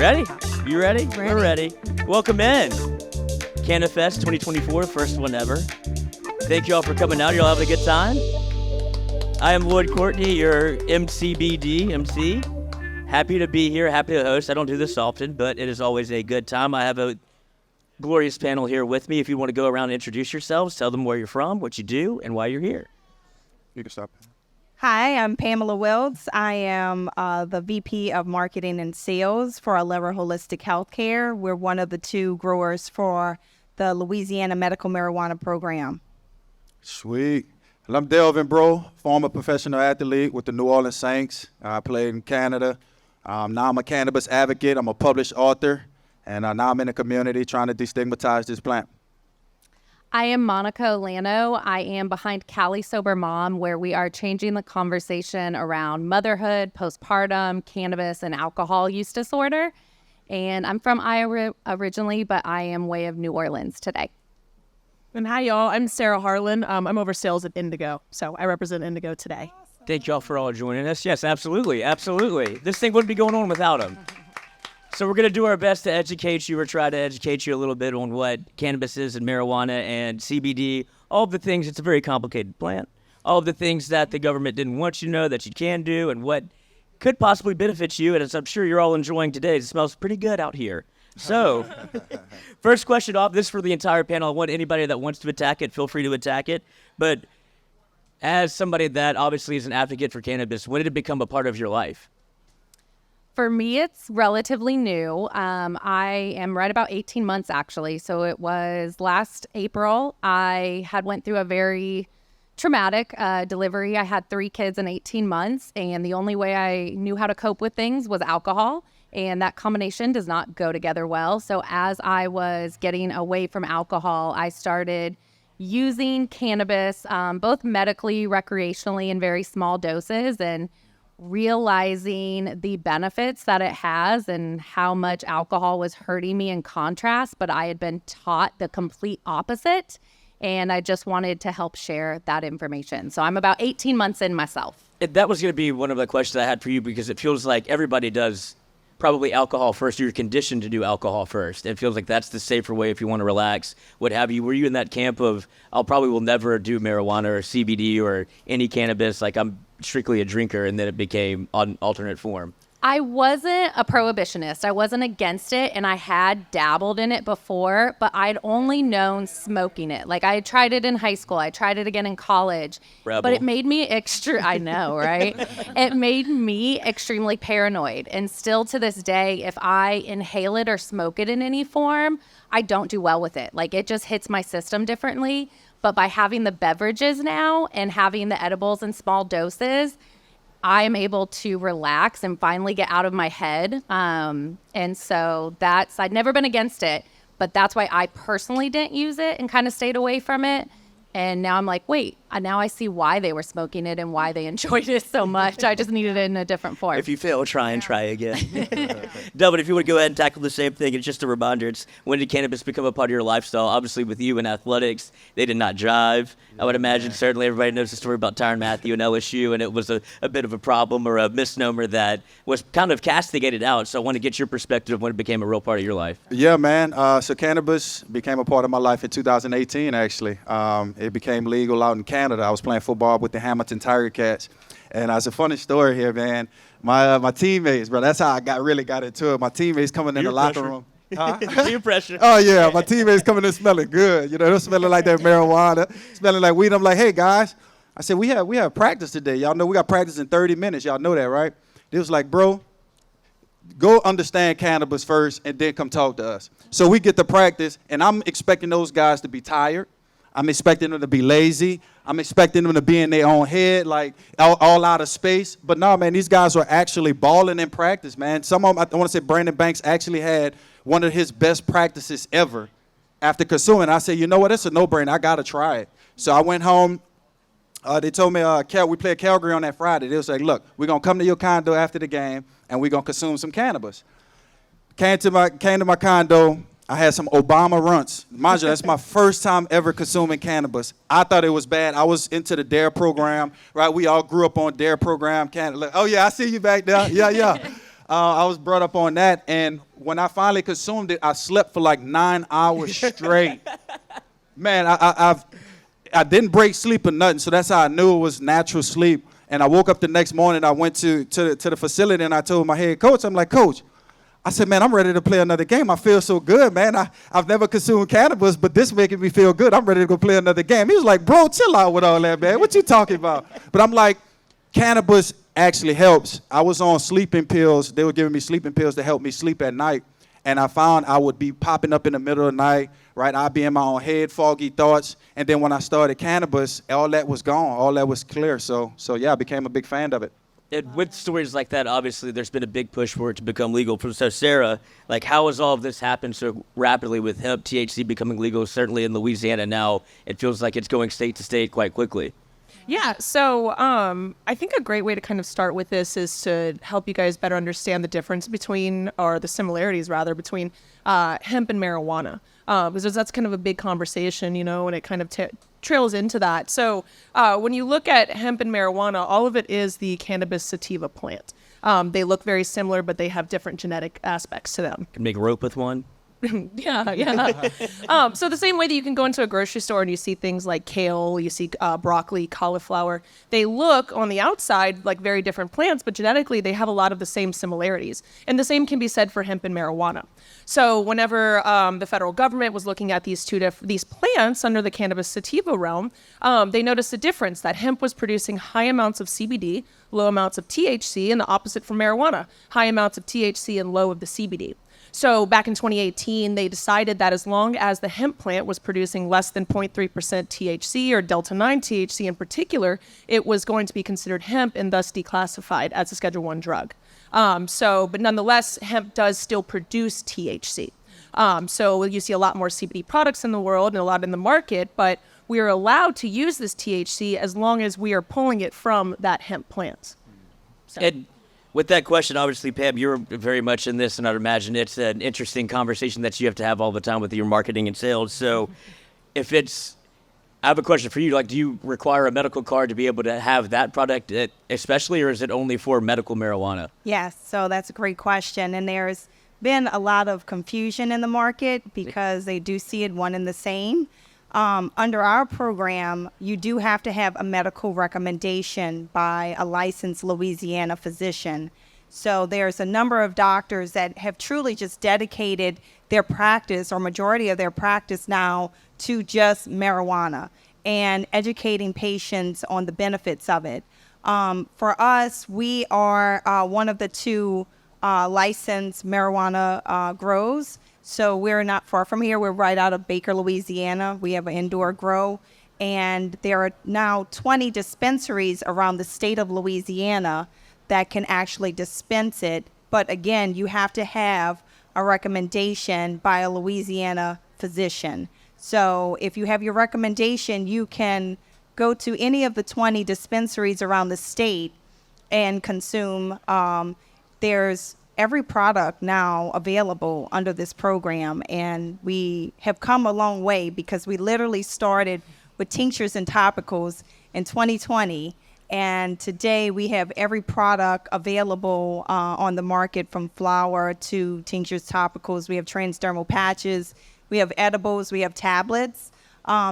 Ready? You ready? Ready. We're ready. Welcome in. Canna-Fest 2024, first one ever. Thank you all for coming out. You're all having a good time. I am Llyod Courtney, your MC. Happy to be here, happy to host. I don't do this often, but it is always a good time. I have a glorious panel here with me. If you want to go around and introduce yourselves, tell them where you're from, what you do, and why you're here. You can stop. Hi, I'm Pamela Wiltz. I am the VP of Marketing and Sales for Alero Holistic Healthcare. We're one of the two growers for the Louisiana Medical Marijuana Program. Sweet. Well, I'm Delvin Breaux, former professional athlete with the New Orleans Saints. I played in Canada. Now I'm a cannabis advocate. I'm a published author. And now I'm in the community trying to destigmatize this plant. I am Monica Olano. I am behind Cali Sober Mom, where we are changing the conversation around motherhood, postpartum, cannabis, and alcohol use disorder. And I'm from Iowa originally, but I am way of New Orleans today. And hi, y'all. I'm Sarah Harlan. I'm over sales at Indigo, so I represent Indigo today. Thank you all for all joining us. Yes, absolutely. This thing wouldn't be going on without them. So we're going to do our best to educate you or try to educate you a little bit on what cannabis is and marijuana and CBD, all of the things. It's a very complicated plant. All of the things that the government didn't want you to know that you can do and what could possibly benefit you. And as I'm sure you're all enjoying today, it smells pretty good out here. So first question off, this is for the entire panel. I want anybody that wants to attack it, feel free to attack it. But as somebody that obviously is an advocate for cannabis, when did it become a part of your life? For me, it's relatively new. I am right about 18 months, actually. So it was last April. I had went through a very traumatic delivery. I had 3 kids in 18 months, and the only way I knew how to cope with things was alcohol, and that combination does not go together well. So as I was getting away from alcohol, I started using cannabis, both medically, recreationally, in very small doses, and realizing the benefits that it has and how much alcohol was hurting me in contrast, but I had been taught the complete opposite, and I just wanted to help share that information. So I'm about 18 months in myself. That was going to be one of the questions I had for you, because it feels like everybody does probably alcohol first. You're conditioned to do alcohol first. It feels like that's the safer way if you want to relax, what have you. Were you in that camp of, will never do marijuana or CBD or any cannabis, like I'm strictly a drinker, and then it became an alternate form? I wasn't a prohibitionist. I wasn't against it, and I had dabbled in it before, but I'd only known smoking it. Like, I had tried it in high school. I tried it again in college. Rebel. But it made me I know, right? It made me extremely paranoid. And still to this day, if I inhale it or smoke it in any form, I don't do well with it. Like, it just hits my system differently. But by having the beverages now and having the edibles in small doses, I am able to relax and finally get out of my head. And so I'd never been against it, but that's why I personally didn't use it and kind of stayed away from it. And now I'm like, wait, now I see why they were smoking it and why they enjoyed it so much. I just needed it in a different form. If you fail, try again. Delvin, if you want to go ahead and tackle the same thing, it's just a reminder. It's when did cannabis become a part of your lifestyle? Obviously, with you in athletics, they did not jive. I would imagine certainly everybody knows the story about Tyrann Mathieu and LSU, and it was a bit of a problem or a misnomer that was kind of castigated out. So I want to get your perspective when it became a real part of your life. Yeah, man. So cannabis became a part of my life in 2018, actually. It became legal out in Canada. I was playing football with the Hamilton Tiger Cats. And it's a funny story here, man. My teammates, bro, that's how I really got into it. My teammates coming in the locker room. Huh? Peer pressure. Oh, yeah. My teammates coming in smelling good. You know, they're smelling like that marijuana, smelling like weed. I'm like, hey, guys. I said, we have practice today. Y'all know we got practice in 30 minutes. Y'all know that, right? They was like, bro, go understand cannabis first and then come talk to us. So we get to practice, and I'm expecting those guys to be tired. I'm expecting them to be lazy. I'm expecting them to be in their own head, like all out of space. But no, man, these guys were actually balling in practice, man. Some of them, I want to say Brandon Banks actually had one of his best practices ever after consuming. I said, you know what, it's a no-brainer. I got to try it. So I went home. They told me we played Calgary on that Friday. They was like, look, we're going to come to your condo after the game, and we're going to consume some cannabis. Came to my condo. I had some Obama runts. Mind you, that's my first time ever consuming cannabis. I thought it was bad. I was into the DARE program, right? We all grew up on DARE program. Oh, yeah, I see you back there. Yeah. I was brought up on that, and when I finally consumed it, I slept for like 9 hours straight. Man, I didn't break sleep or nothing, so that's how I knew it was natural sleep. And I woke up the next morning, I went to the facility, and I told my head coach, I'm like, Coach, I said, man, I'm ready to play another game. I feel so good, man. I've never consumed cannabis, but this making me feel good. I'm ready to go play another game. He was like, bro, chill out with all that, man. What you talking about? But I'm like, cannabis actually helps. I was on sleeping pills. They were giving me sleeping pills to help me sleep at night. And I found I would be popping up in the middle of the night, right? I'd be in my own head, foggy thoughts. And then when I started cannabis, all that was gone. All that was clear. So yeah, I became a big fan of it. And with stories like that, obviously, there's been a big push for it to become legal. So, Sarah, like, how has all of this happened so rapidly with hemp, THC becoming legal? Certainly in Louisiana now, it feels like it's going state to state quite quickly. Yeah, so I think a great way to kind of start with this is to help you guys better understand the difference between, or the similarities rather, between hemp and marijuana. Because that's kind of a big conversation, you know, and it kind of trails into that. So when you look at hemp and marijuana, all of it is the cannabis sativa plant. They look very similar, but they have different genetic aspects to them. Can make rope with one. Yeah. So the same way that you can go into a grocery store and you see things like kale, you see broccoli, cauliflower, they look on the outside like very different plants, but genetically they have a lot of the same similarities. And the same can be said for hemp and marijuana. So whenever the federal government was looking at these these plants under the cannabis sativa realm, they noticed a difference that hemp was producing high amounts of CBD, low amounts of THC, and the opposite for marijuana, high amounts of THC and low of the CBD. So back in 2018, they decided that as long as the hemp plant was producing less than 0.3% THC or Delta-9 THC in particular, it was going to be considered hemp and thus declassified as a Schedule I drug. But nonetheless, hemp does still produce THC. So you see a lot more CBD products in the world and a lot in the market, but we are allowed to use this THC as long as we are pulling it from that hemp plant. So. And with that question, obviously, Pam, you're very much in this, and I'd imagine it's an interesting conversation that you have to have all the time with your marketing and sales. So I have a question for you. Like, do you require a medical card to be able to have that product especially, or is it only for medical marijuana? Yes, so that's a great question. And there's been a lot of confusion in the market because they do see it one and the same. Under our program, you do have to have a medical recommendation by a licensed Louisiana physician. So there's a number of doctors that have truly just dedicated their practice or majority of their practice now to just marijuana and educating patients on the benefits of it. For us, we are one of the two licensed marijuana grows. So we're not far from here. We're right out of Baker, Louisiana. We have an indoor grow. And there are now 20 dispensaries around the state of Louisiana that can actually dispense it. But again, you have to have a recommendation by a Louisiana physician. So if you have your recommendation, you can go to any of the 20 dispensaries around the state and consume. There's every product now available under this program, and we have come a long way because we literally started with tinctures and topicals in 2020, and today we have every product available on the market, from flower to tinctures, topicals. We have transdermal patches, we have edibles, we have tablets.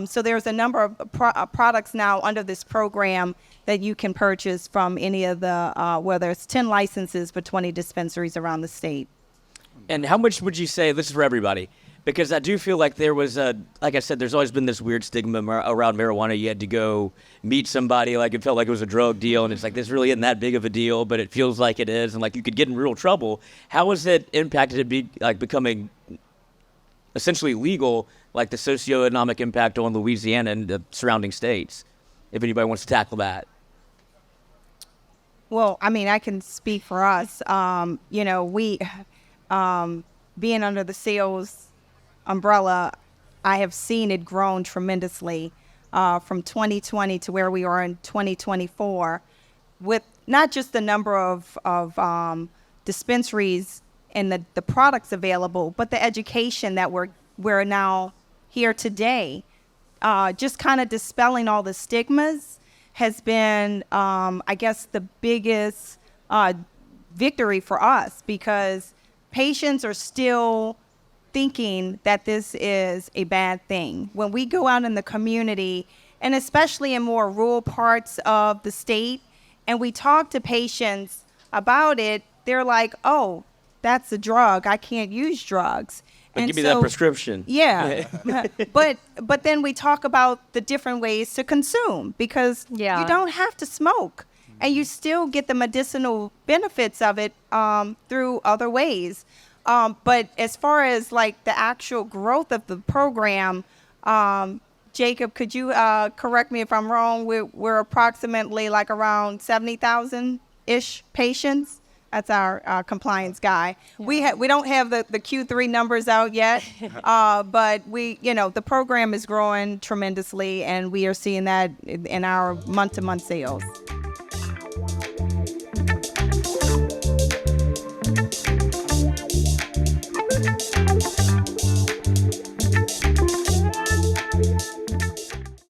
So there's a number of products now under this program that you can purchase from any of the, there's 10 licenses for 20 dispensaries around the state. And how much would you say, this is for everybody, because I do feel like there was like I said, there's always been this weird stigma around marijuana. You had to go meet somebody, like it felt like it was a drug deal, and it's like, this really isn't that big of a deal, but it feels like it is, and like you could get in real trouble. How has it impacted it becoming essentially legal, like the socioeconomic impact on Louisiana and the surrounding states, if anybody wants to tackle that? Well, I mean, I can speak for us. We, being under the sales umbrella, I have seen it grown tremendously from 2020 to where we are in 2024, with not just the number of dispensaries and the products available, but the education that we're now here today. Just kind of dispelling all the stigmas has been, I guess, the biggest victory for us because patients are still thinking that this is a bad thing. When we go out in the community, and especially in more rural parts of the state, and we talk to patients about it, they're like, oh, that's a drug. I can't use drugs. But give me that prescription. Yeah. but then we talk about the different ways to consume because Yeah. you don't have to smoke and you still get the medicinal benefits of it through other ways. But as far as like the actual growth of the program, Jacob, could you correct me if I'm wrong? We're approximately like around 70,000-ish patients. That's our compliance guy. Yeah. We don't have the Q3 numbers out yet, but the program is growing tremendously, and we are seeing that in our month-to-month sales.